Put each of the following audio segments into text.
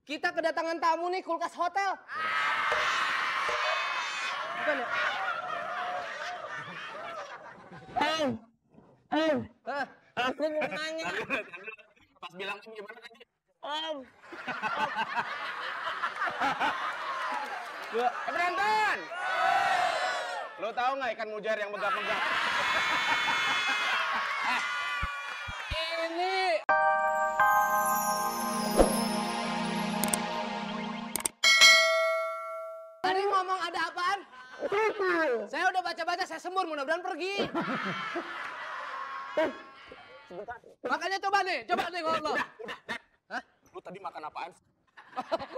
Kita kedatangan tamu nih, kulkas hotel. Bukan ya? Aku mau nanya. Pas bilang gimana tadi? Om. Penonton! Lo tahu nggak ikan mujair yang megap-megap? Ini. Tadi ngomong ada apaan? Saya udah baca-baca, saya sembur, mudah-mudahan pergi. Makanya coba nih ngomong. Hah? Lu tadi makan apaan?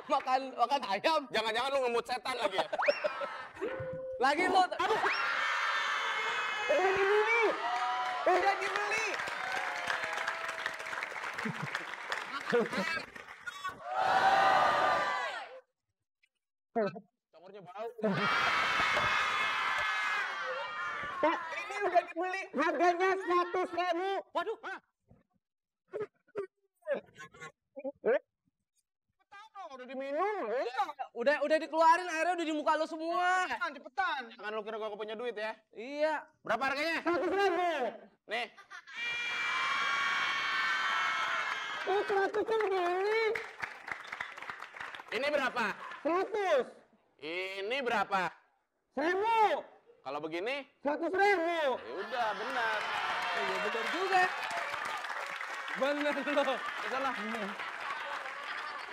makan ayam. Jangan-jangan lu ngemut setan lagi ya? Lagi lu. Aduh. Udah dibeli. Comornya bau. Pak, ini udah dibeli. Harganya 100.000. Waduh. Udah diminum. Udah dikeluarin, airnya udah di muka lo semua. Cepetan. Jangan lu kira gua punya duit ya. Iya. Berapa harganya? 100.000. Nih. Ini 100 beli. Ini berapa? 100. Ini berapa? 1000. Kalau begini? 100.000. Ya udah, benar. Iya benar juga. Bener lo. Kesana.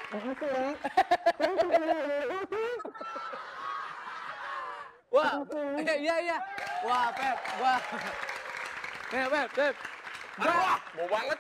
Makasih ya. Wah, iya. Wah, Pep, wah. Pep. Wah, mau banget.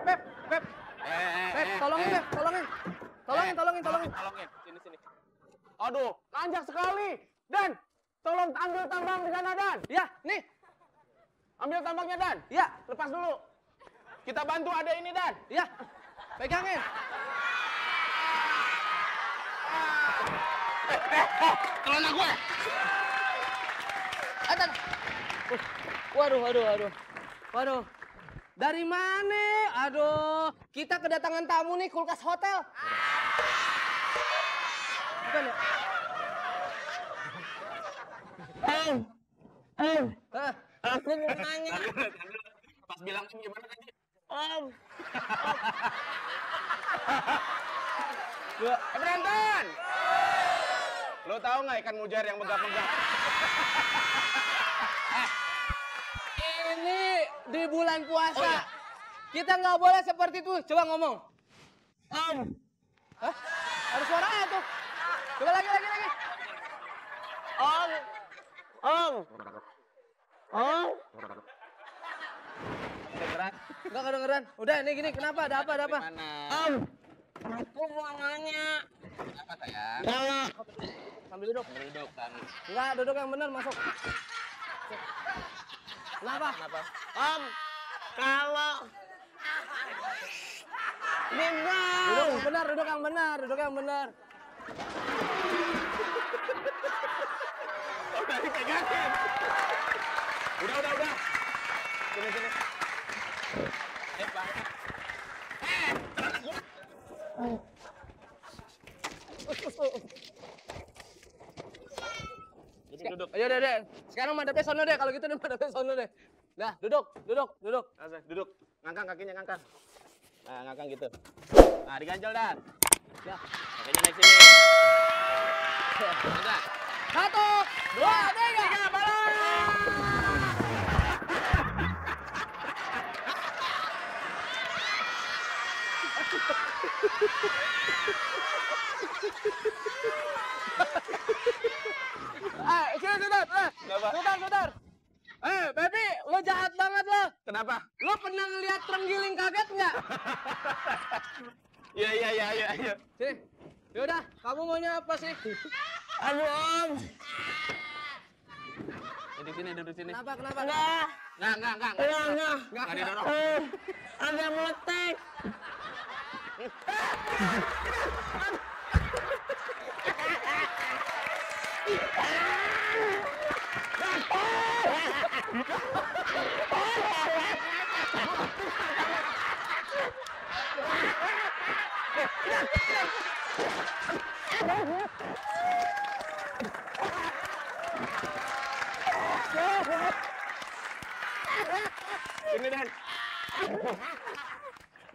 Pep. Pep, tolongin. Tolongin. Sini. Aduh, nanjak sekali. Dan, tolong ambil tambang di sana, Dan. Ya, nih. Ambil tambangnya, Dan. Ya, Lepas dulu. Kita bantu ada ini, Dan. ya. Pegangin. Celana gue. Waduh. Dari mana? Aduh, kita kedatangan tamu nih, kulkas hotel. Bukan ya? Aku mau nanya. Pas bilang gimana tadi? Om. Penonton! Lo tahu nggak ikan mujair yang megap-megap? Ini di bulan puasa. Oh, iya. Kita nggak boleh seperti itu. Coba ngomong. Om. Hah? Ada suaranya tuh. Coba lagi. Om. Kedengeran? Nggak kedengeran. Udah, ini gini. Kenapa? Ada apa? Mana? Om. Aku mau nanya. Apa sayang? Kalau Sambil duduk. Duduk kan. Enggak, duduk yang benar, masuk. Kenapa? Om, kalau bebas. Duduk yang benar. Udah dipegangin. Udah. Sini. Pak. Celana gue. Duduk. Ayo deh. Sekarang madepnya sono deh. Kalau gitu madepnya sono deh. Nah, duduk. Duduk. Ngangkang kakinya, ngangkang. Nah, ngangkang gitu. Nah, diganjel, Dan. Ya. Kakinya naik sini. Udah. 1, 2, 3, balon. Sini, Sudar. Kenapa? Sudar. Baby, lo jahat banget lo. Kenapa? Lo pernah ngeliat terenggiling kaget nggak? Iya. Sini. Yaudah, kamu maunya apa sih? Aduh, Om. Duduk sini. Kenapa? Enggak. Enggak. Enggak. Enggak didorong. Ada meletek. Ini Dan.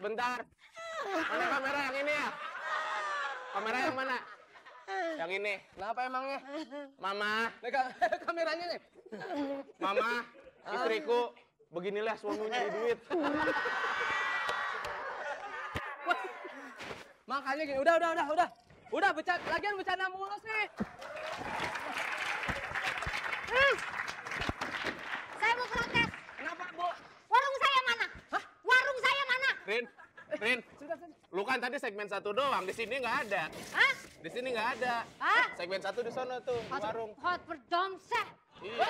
Bentar. Mana kamera yang ini ya? Kamera yang mana? Yang ini. Kenapa emangnya? Mama, Nih, kameranya nih. Mama, istriku, beginilah suaminya nyari duit. Makanya gini, udah. Udah, lagian bercanda mulu sih. Saya mau protes. Kenapa, Bu? Warung saya mana? Hah? Warung saya mana? Rin, lu kan tadi segmen 1 doang, di sini nggak ada. Hah? Di sini nggak ada. Hah? Segmen 1 di sono tuh, di warung. Hot berdomseh. Iya.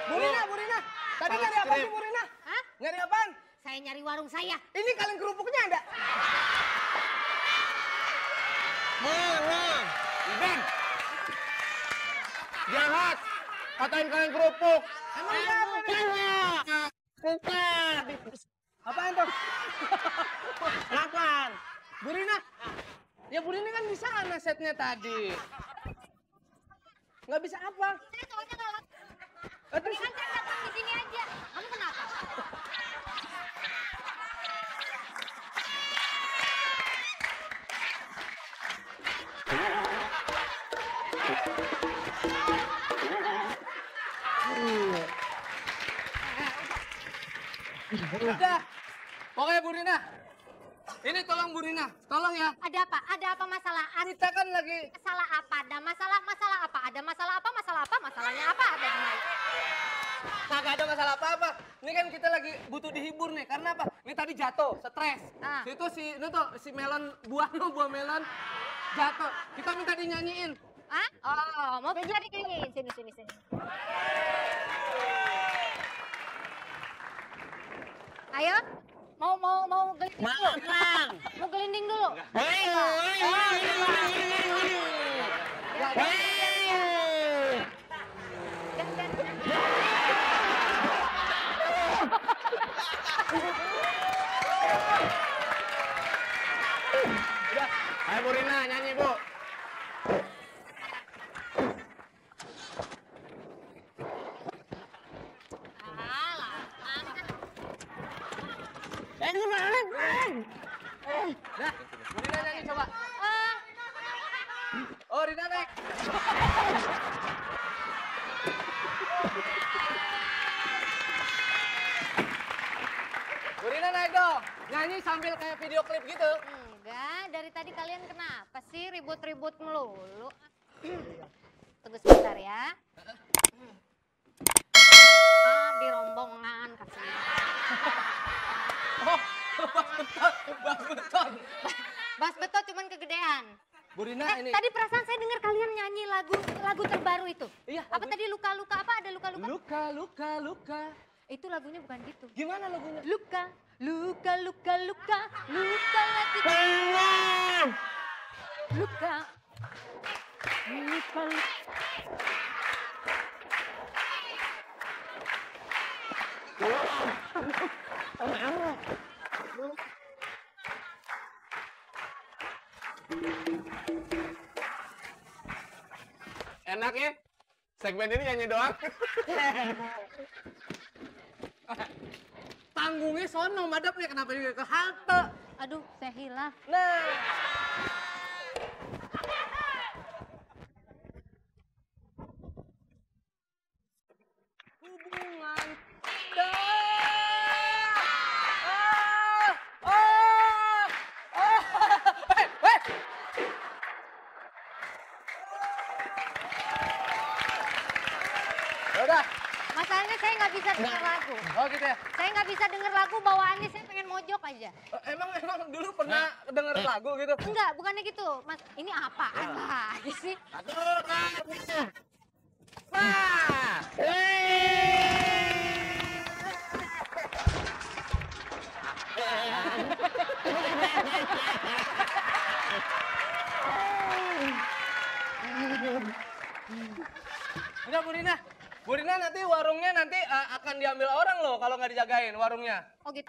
Bu Rina. Tadi Salah nyari apa sih, skrip. Bu Rina? Hah? Nyari apaan? Saya nyari warung saya. Ini kaleng kerupuknya ada? Mana? Ben! Jahat! Katain kalian kerupuk! Emang apa nih? Bukan. Apaan tuh? Makan. Bu Rina? Ya Bu Rina kan di sana setnya tadi. Nggak bisa apa? Saya soalnya nggak. Terus Kan saya datang di sini aja. Kamu kenapa? udah. Pokoknya Bu Rina. Ini tolong Bu Rina, tolong ya. Ada apa? Ada apa masalah? Kita kan lagi Masalah apa? Ada masalah apa? Ada masalah apa? Masalahnya apa? Ada di mana? kagak ada masalah apa-apa. Ini kan kita lagi butuh dihibur nih. Karena apa? Ini tadi jatuh, stres. Ah. Itu si melon, buah melon jatuh. Kita minta dinyanyiin. Hah? Oh, mau jadi ini. Sini. Ayo. Mau gelinding dulu. Makan. Mau gelinding dulu. Ayo Bu Rina, nyanyi Bu. Nah, Bu Rina nyanyi coba. Oh, Rina naik. Bu Rina naik dong. Nyanyi sambil kayak video klip gitu. Enggak, dari tadi kalian kenapa sih ribut-ribut melulu? Tunggu sebentar ya. Di rombongan kasih. Oh, bas beton. Bas betul cuman kegedean. Bu Rina ini. Tadi perasaan saya dengar kalian nyanyi lagu terbaru itu. Iya, Apa lagu- tadi luka-luka apa? Ada luka-luka? Luka. Itu lagunya bukan gitu. Gimana lagunya? Luka lagi. Luka. Enak ya? Segmen ini nyanyi doang. Panggungnya sono, madapnya kenapa dia ke halte? Aduh, saya hilang. Nah. Hubungan dah. Hei. Udah. Masalahnya saya nggak bisa denger lagu. Oh gitu ya. Saya nggak bisa denger lagu, bawaannya saya pengen mojok aja. Emang dulu pernah denger lagu gitu? Enggak, bukannya gitu. Mas, ini apaan lagi sih? Aduh, Kak. Wah! Udah Bu Rina. Bu Rina nanti warungnya nanti akan diambil orang loh kalau nggak dijagain warungnya. Oh gitu.